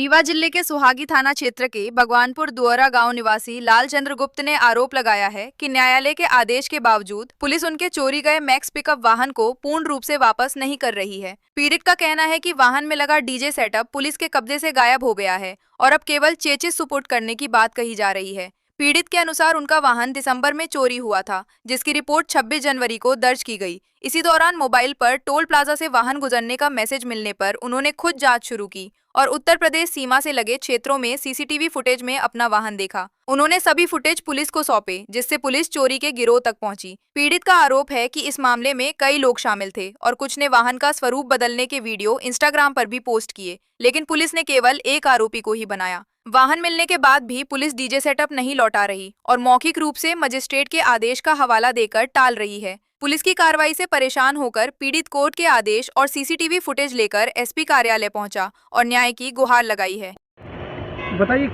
रीवा जिले के सुहागी थाना क्षेत्र के भगवानपुर दुअरा गांव निवासी लालचंद्र गुप्त ने आरोप लगाया है कि न्यायालय के आदेश के बावजूद पुलिस उनके चोरी गए मैक्स पिकअप वाहन को पूर्ण रूप से वापस नहीं कर रही है। पीड़ित का कहना है कि वाहन में लगा डीजे सेटअप पुलिस के कब्जे से गायब हो गया है और अब केवल चेचिस सुपुर्द करने की बात कही जा रही है। पीड़ित के अनुसार उनका वाहन दिसंबर में चोरी हुआ था, जिसकी रिपोर्ट 26 जनवरी को दर्ज की गई। इसी दौरान मोबाइल पर टोल प्लाजा से वाहन गुजरने का मैसेज मिलने पर उन्होंने खुद जांच शुरू की और उत्तर प्रदेश सीमा से लगे क्षेत्रों में सीसीटीवी फुटेज में अपना वाहन देखा। उन्होंने सभी फुटेज पुलिस को सौंपे, जिससे पुलिस चोरी के गिरोह तक पहुंची। पीड़ित का आरोप है कि इस मामले में कई लोग शामिल थे और कुछ ने वाहन का स्वरूप बदलने के वीडियो इंस्टाग्राम पर भी पोस्ट किए, लेकिन पुलिस ने केवल एक आरोपी को ही बनाया। वाहन मिलने के बाद भी पुलिस डीजे सेटअप नहीं लौटा रही और मौखिक रूप से मजिस्ट्रेट के आदेश का हवाला देकर टाल रही है। पुलिस की कार्रवाई से परेशान होकर पीड़ित कोर्ट के आदेश और सीसीटीवी फुटेज लेकर एसपी कार्यालय पहुंचा और न्याय की गुहार लगाई है। बताइए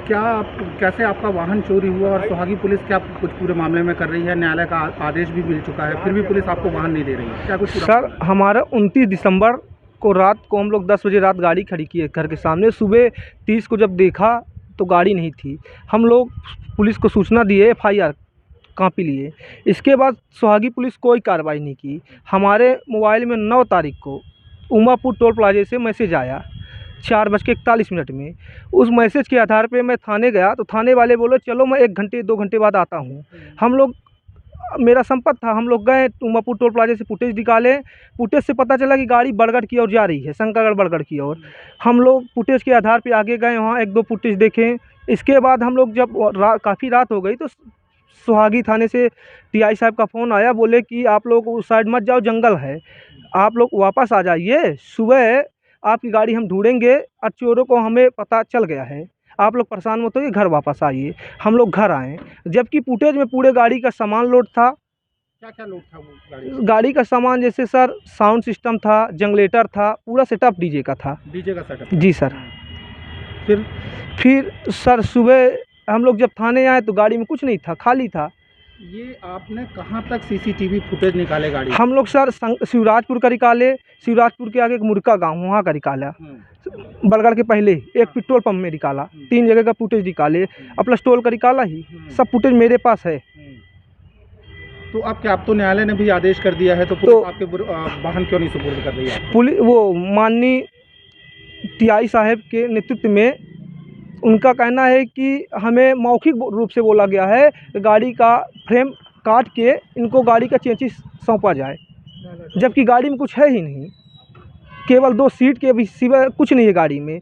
कैसे आपका वाहन चोरी हुआ और सुहागी पुलिस क्या कुछ पूरे मामले में कर रही है? न्यायालय का आदेश भी मिल चुका है, फिर भी पुलिस आपको वाहन नहीं दे रही है, क्या कुछ? सर, हमारा 29 दिसंबर को रात को हम लोग 10 बजे रात गाड़ी खड़ी की है घर के सामने। सुबह 30 को जब देखा तो गाड़ी नहीं थी। हम लोग पुलिस को सूचना दिए, FIR कॉपी लिए। इसके बाद सुहागी पुलिस कोई कार्रवाई नहीं की। हमारे मोबाइल में 9 तारीख को उमापुर टोल प्लाजे से मैसेज आया 4:41 में। उस मैसेज के आधार पे मैं थाने गया तो थाने वाले बोले चलो मैं 1 घंटे 2 घंटे बाद आता हूँ। हम लोग, मेरा संपर्क था, हम लोग गए उमापुर टोल प्लाजे से फुटेज निकाले। फुटेज से पता चला कि गाड़ी बरगढ़ की ओर जा रही है, शंकरगढ़ बरगढ़ की ओर। हम लोग फुटेज के आधार पे आगे गए, वहाँ 1-2 फुटेज देखे। इसके बाद हम लोग जब काफ़ी रात हो गई तो सुहागी थाने से TI साहब का फ़ोन आया, बोले कि आप लोग उस साइड मत जाओ, जंगल है, आप लोग वापस आ जाइए, सुबह आपकी गाड़ी हम ढूंढेंगे और चोरों को हमें पता चल गया है, आप लोग परेशान मत होइए, घर वापस आइए। हम लोग घर आए, जबकि फुटेज में पूरे गाड़ी का सामान लोड था। क्या लोड था वो गाड़ी का सामान? जैसे सर साउंड सिस्टम था, जनरेटर था, पूरा सेटअप डीजे का था। डीजे का सेटअप? जी सर। फिर सर सुबह हम लोग जब थाने आए तो गाड़ी में कुछ नहीं था, खाली था। ये आपने कहाँ तक सीसीटीवी फुटेज निकाले गाड़ी? हम लोग सर शिवराजपुर का निकाले, शिवराजपुर के आगे एक मुर्का गांव, वहाँ का निकाला। बरगढ़ के पहले एक पेट्रोल पंप में निकाला, 3 जगह का फुटेज निकाले, प्लस टोल का निकाला ही। सब फुटेज मेरे पास है। तो अब तो न्यायालय ने भी आदेश कर दिया है, तो पुलिस आपके वाहन क्यों नहीं सुपुर्द कर रही है? पुलिस वो माननीय TI साहब के नेतृत्व में उनका कहना है कि हमें मौखिक रूप से बोला गया है कि गाड़ी का फ्रेम काट के इनको गाड़ी का चेचिस सौंपा जाए, जबकि गाड़ी में कुछ है ही नहीं, केवल 2 सीट के भी सिवा कुछ नहीं है गाड़ी में।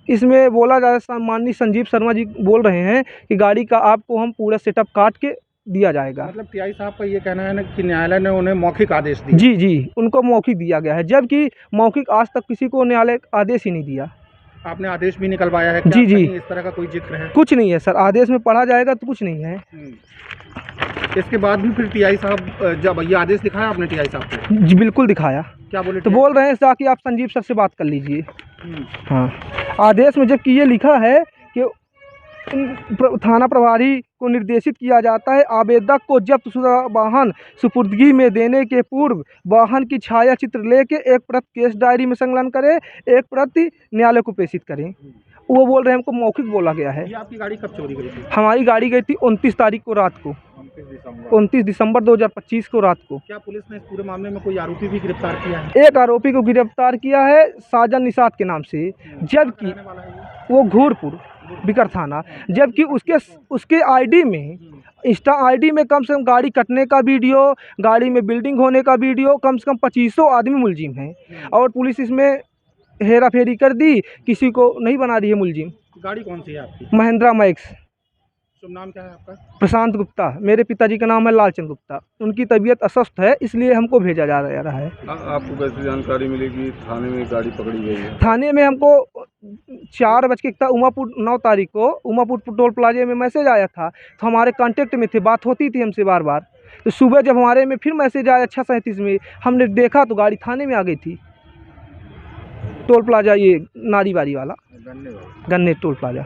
इसमें बोला जा रहा है, माननीय संजीव शर्मा जी बोल रहे हैं कि गाड़ी का आपको हम पूरा सेटअप काट के दिया जाएगा। मतलब TI साहब का ये कहना है ना कि न्यायालय ने उन्हें मौखिक आदेश दिया? जी, उनको मौखिक दिया गया है, जबकि मौखिक आज तक किसी को न्यायालय आदेश ही नहीं दिया। आपने आदेश भी निकलवाया है? जी, इस तरह का कोई जिक्र है? कुछ नहीं है सर, आदेश में पढ़ा जाएगा तो कुछ नहीं है। इसके बाद भी फिर TI साहब, जब ये आदेश दिखाया आपने TI साहब को? जी बिल्कुल दिखाया। क्या बोले? तो बोल रहे हैं जाकि आप संजीव सर से बात कर लीजिए। हाँ, आदेश में जबकि ये लिखा है कि थाना प्रभारी को निर्देशित किया जाता है आवेदक को जब्त शुदा वाहन सुपुर्दगी में देने के पूर्व वाहन की छाया चित्र लेके एक प्रति केस डायरी में संकलन करें, एक प्रति न्यायालय को प्रेषित करें। वो बोल रहे हैं हमको मौखिक बोला गया है। ये आपकी गाड़ी कब चोरी गई थी? हमारी गाड़ी गई थी 29 तारीख को रात को, 29 दिसंबर 2025 को रात को। क्या पुलिस ने इस पूरे मामले में कोई आरोपी भी गिरफ्तार किया है? एक आरोपी को गिरफ्तार किया है साजन निषाद के नाम से, जबकि वो घूरपुर बिकर थाना, जबकि उसके आईडी में, इंस्टा आईडी में कम से कम गाड़ी कटने का वीडियो, गाड़ी में बिल्डिंग होने का वीडियो, कम से कम 2500 आदमी मुलजिम हैं और पुलिस इसमें हेरा फेरी कर दी, किसी को नहीं बना रही है मुलजिम। गाड़ी कौन सी है आपकी? महिंद्रा मैक्स। शुभ नाम क्या है आपका? प्रशांत गुप्ता। मेरे पिताजी का नाम है लालचंद गुप्ता। उनकी तबीयत अस्वस्थ है, इसलिए हमको भेजा जा रहा है। आपको कैसे जानकारी मिलेगी थाने में गाड़ी पकड़ी गई है? थाने में हमको 4:41 उमापुर 9 तारीख को उमापुर टोल प्लाजे में मैसेज आया था, तो हमारे कांटेक्ट में थे, बात होती थी हमसे बार बार। तो सुबह जब हमारे में फिर मैसेज आया 6:37 में, हमने देखा तो गाड़ी थाने में आ गई थी। टोल प्लाजा, ये नारीबारी वाला, गन्ने टोल प्लाजा।